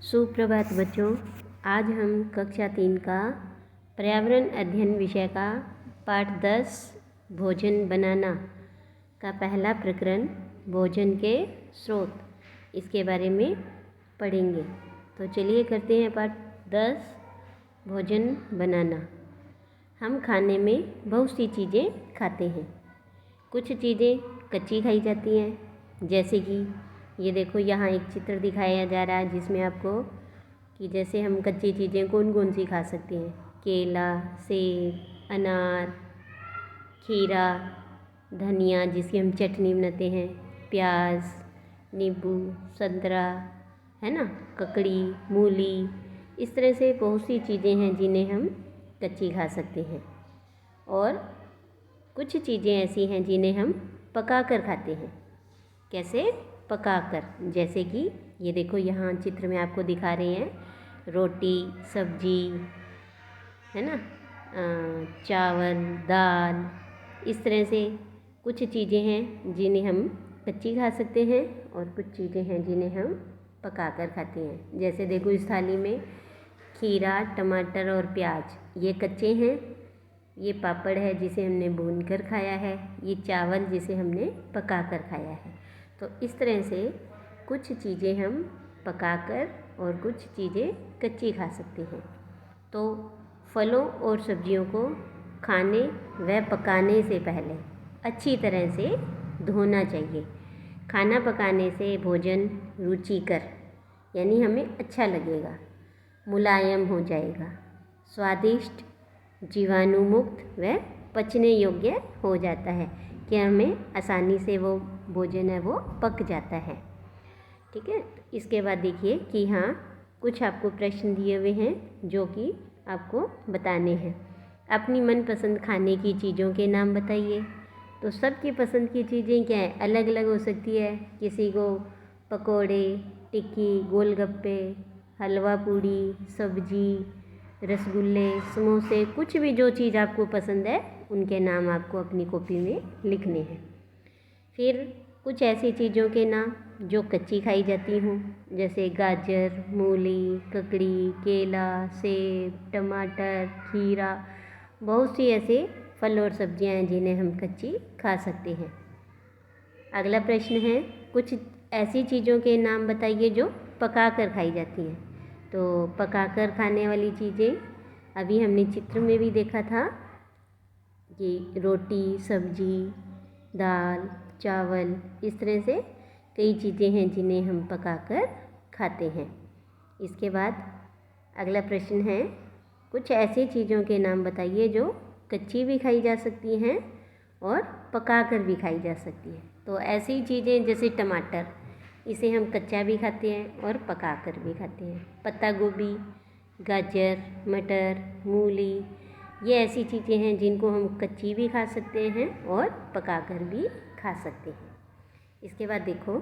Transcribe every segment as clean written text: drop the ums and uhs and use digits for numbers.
सुप्रभात बच्चों। आज हम कक्षा 3 का पर्यावरण अध्ययन विषय का पाठ 10 भोजन बनाना का पहला प्रकरण भोजन के स्रोत इसके बारे में पढ़ेंगे। तो चलिए करते हैं पाठ 10 भोजन बनाना। हम खाने में बहुत सी चीज़ें खाते हैं। कुछ चीज़ें कच्ची खाई जाती हैं, जैसे कि ये देखो यहाँ एक चित्र दिखाया जा रहा है जिसमें आपको कि जैसे हम कच्ची चीज़ें कौन कौन सी खा सकते हैं। केला, सेब, अनार, खीरा, धनिया जिसकी हम चटनी बनाते हैं, प्याज, नींबू, संतरा, है ना, ककड़ी, मूली, इस तरह से बहुत सी चीज़ें हैं जिन्हें हम कच्ची खा सकते हैं। और कुछ चीज़ें ऐसी हैं जिन्हें हम पका कर खाते हैं। कैसे? पकाकर। जैसे कि ये देखो यहाँ चित्र में आपको दिखा रहे हैं रोटी, सब्जी, है ना, चावल, दाल, इस तरह से कुछ चीज़ें हैं जिन्हें हम कच्ची खा सकते हैं और कुछ चीज़ें हैं जिन्हें हम पकाकर खाते हैं। जैसे देखो इस थाली में खीरा, टमाटर और प्याज ये कच्चे हैं। ये पापड़ है जिसे हमने भूनकर खाया है। ये चावल जिसे हमने पकाकर खाया है। तो इस तरह से कुछ चीज़ें हम पकाकर और कुछ चीज़ें कच्ची खा सकते हैं। तो फलों और सब्जियों को खाने व पकाने से पहले अच्छी तरह से धोना चाहिए। खाना पकाने से भोजन रुचिकर यानी हमें अच्छा लगेगा, मुलायम हो जाएगा, स्वादिष्ट, जीवाणुमुक्त व पचने योग्य हो जाता है कि हमें आसानी से वो भोजन है वो पक जाता है। ठीक है। इसके बाद देखिए कि यहाँ कुछ आपको प्रश्न दिए हुए हैं जो कि आपको बताने हैं। अपनी मनपसंद खाने की चीज़ों के नाम बताइए। तो सबकी पसंद की चीज़ें क्या है? अलग अलग हो सकती है। किसी को पकोड़े, टिक्की, गोलगप्पे, हलवा पूड़ी, सब्जी, रसगुल्ले, समोसे, कुछ भी जो चीज़ आपको पसंद है उनके नाम आपको अपनी कॉपी में लिखने हैं। फिर कुछ ऐसी चीज़ों के नाम जो कच्ची खाई जाती हों, जैसे गाजर, मूली, ककड़ी, केला, सेब, टमाटर, खीरा, बहुत सी ऐसे फल और सब्जियां हैं जिन्हें हम कच्ची खा सकते हैं। अगला प्रश्न है कुछ ऐसी चीज़ों के नाम बताइए जो पकाकर खाई जाती हैं। तो पकाकर खाने वाली चीज़ें अभी हमने चित्र में भी देखा था कि रोटी, सब्जी, दाल, चावल, इस तरह से कई चीज़ें हैं जिन्हें हम पकाकर खाते हैं। इसके बाद अगला प्रश्न है कुछ ऐसी चीज़ों के नाम बताइए जो कच्ची भी खाई जा सकती हैं और पकाकर भी खाई जा सकती हैं। तो ऐसी चीज़ें जैसे टमाटर, इसे हम कच्चा भी खाते हैं और पकाकर भी खाते हैं। पत्ता गोभी, गाजर, मटर, मूली, ये ऐसी चीज़ें हैं जिनको हम कच्ची भी खा सकते हैं और पकाकर भी खा सकते हैं। इसके बाद देखो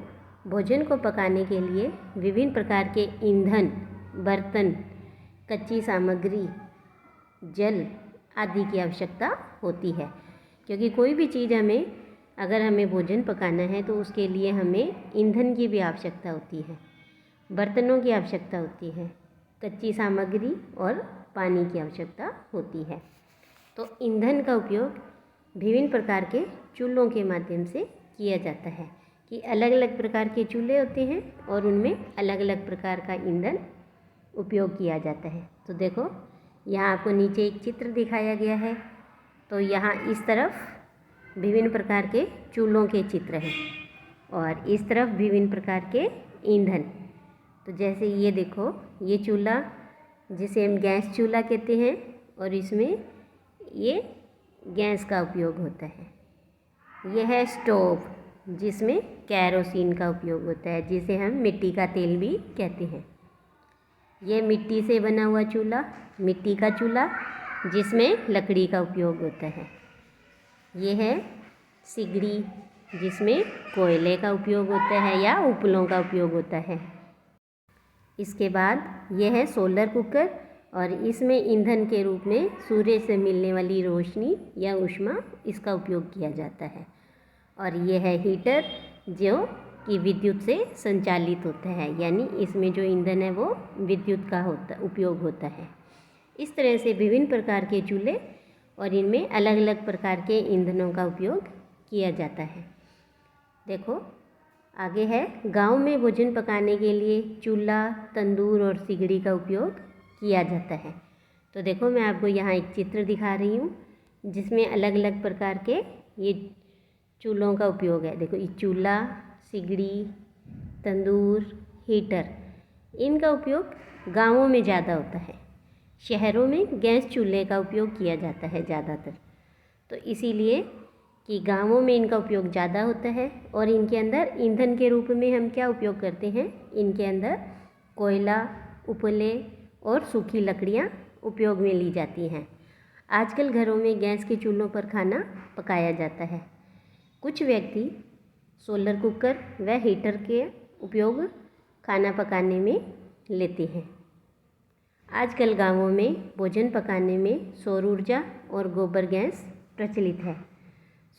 भोजन को पकाने के लिए विभिन्न प्रकार के ईंधन, बर्तन, कच्ची सामग्री, जल आदि की आवश्यकता होती है। क्योंकि कोई भी चीज़ अगर हमें भोजन पकाना है तो उसके लिए हमें ईंधन की भी आवश्यकता होती है, बर्तनों की आवश्यकता होती है, कच्ची सामग्री और पानी की आवश्यकता होती है। तो ईंधन का उपयोग विभिन्न प्रकार के चूल्हों के माध्यम से किया जाता है कि अलग अलग प्रकार के चूल्हे होते हैं और उनमें अलग अलग प्रकार का ईंधन उपयोग किया जाता है। तो देखो यहाँ आपको नीचे एक चित्र दिखाया गया है। तो यहाँ इस तरफ विभिन्न प्रकार के चूल्हों के चित्र हैं और इस तरफ विभिन्न प्रकार के ईंधन। तो जैसे ये देखो, ये चूल्हा जिसे हम गैस चूल्हा कहते हैं और इसमें ये गैस का उपयोग होता है। यह है स्टोव जिसमें कैरोसिन का उपयोग होता है, जिसे हम मिट्टी का तेल भी कहते हैं। यह मिट्टी से बना हुआ चूल्हा, मिट्टी का चूल्हा जिसमें लकड़ी का उपयोग होता है। यह है सिगड़ी जिसमें कोयले का उपयोग होता है या उपलों का उपयोग होता है। इसके बाद यह है सोलर कुकर और इसमें ईंधन के रूप में सूर्य से मिलने वाली रोशनी या ऊष्मा, इसका उपयोग किया जाता है। और यह है हीटर जो कि विद्युत से संचालित होता है, यानी इसमें जो ईंधन है वो विद्युत का उपयोग होता है। इस तरह से विभिन्न प्रकार के चूल्हे और इनमें अलग अलग प्रकार के ईंधनों का उपयोग किया जाता है। देखो आगे है, गांव में भोजन पकाने के लिए चूल्हा, तंदूर और सिगड़ी का उपयोग किया जाता है। तो देखो मैं आपको यहाँ एक चित्र दिखा रही हूँ जिसमें अलग अलग प्रकार के ये चूल्हों का उपयोग है। देखो ये चूल्हा, सिगड़ी, तंदूर, हीटर, इनका उपयोग गांवों में ज़्यादा होता है। शहरों में गैस चूल्हे का उपयोग किया जाता है ज़्यादातर। तो इसीलिए कि गांवों में इनका उपयोग ज़्यादा होता है और इनके अंदर ईंधन के रूप में हम क्या उपयोग करते हैं, इनके अंदर कोयला, उपले और सूखी लकड़ियाँ उपयोग में ली जाती हैं। आजकल घरों में गैस के चूल्हों पर खाना पकाया जाता है। कुछ व्यक्ति सोलर कुकर व हीटर के उपयोग खाना पकाने में लेते हैं। आजकल गांवों में भोजन पकाने में सौर ऊर्जा और गोबर गैस प्रचलित है।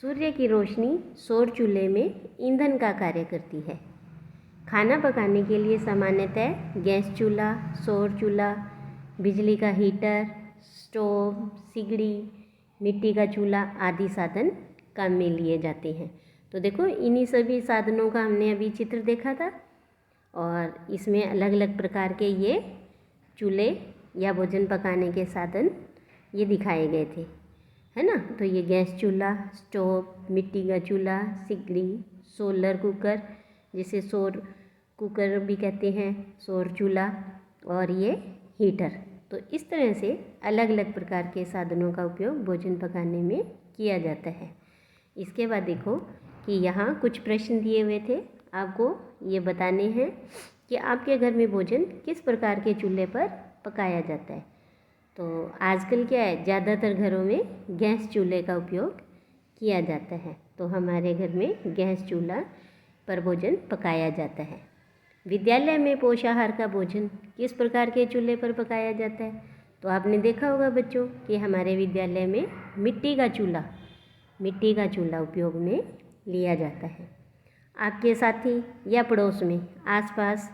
सूर्य की रोशनी सौर चूल्हे में ईंधन का कार्य करती है। खाना पकाने के लिए सामान्यतः गैस चूल्हा, सौर चूल्हा, बिजली का हीटर, स्टोव, सिगड़ी, मिट्टी का चूल्हा आदि साधन काम में लिए जाते हैं। तो देखो इन्हीं सभी साधनों का हमने अभी चित्र देखा था और इसमें अलग अलग प्रकार के ये चूल्हे या भोजन पकाने के साधन ये दिखाए गए थे, है ना। तो ये गैस चूल्हा, स्टोव, मिट्टी का चूल्हा, सिगड़ी, सोलर कुकर जिसे सौर कुकर भी कहते हैं, सौर चूल्हा और ये हीटर। तो इस तरह से अलग अलग प्रकार के साधनों का उपयोग भोजन पकाने में किया जाता है। इसके बाद देखो कि यहाँ कुछ प्रश्न दिए हुए थे, आपको ये बताने हैं कि आपके घर में भोजन किस प्रकार के चूल्हे पर पकाया जाता है। तो आजकल क्या है, ज़्यादातर घरों में गैस चूल्हे का उपयोग किया जाता है। तो हमारे घर में गैस चूल्हा पर भोजन पकाया जाता है। विद्यालय में पोषाहार का भोजन किस प्रकार के चूल्हे पर पकाया जाता है। तो आपने देखा होगा बच्चों कि हमारे विद्यालय में मिट्टी का चूल्हा उपयोग में लिया जाता है। आपके साथी या पड़ोस में आसपास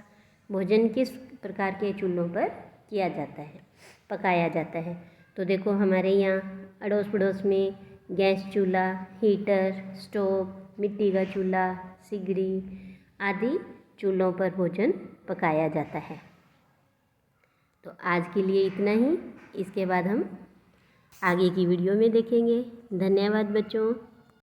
भोजन किस प्रकार के चूल्हों पर पकाया जाता है। तो देखो हमारे यहाँ अड़ोस पड़ोस में गैस चूल्हा, हीटर, स्टोव, मिट्टी का चूल्हा, सिगड़ी आदि चूल्हों पर भोजन पकाया जाता है। तो आज के लिए इतना ही। इसके बाद हम आगे की वीडियो में देखेंगे। धन्यवाद बच्चों।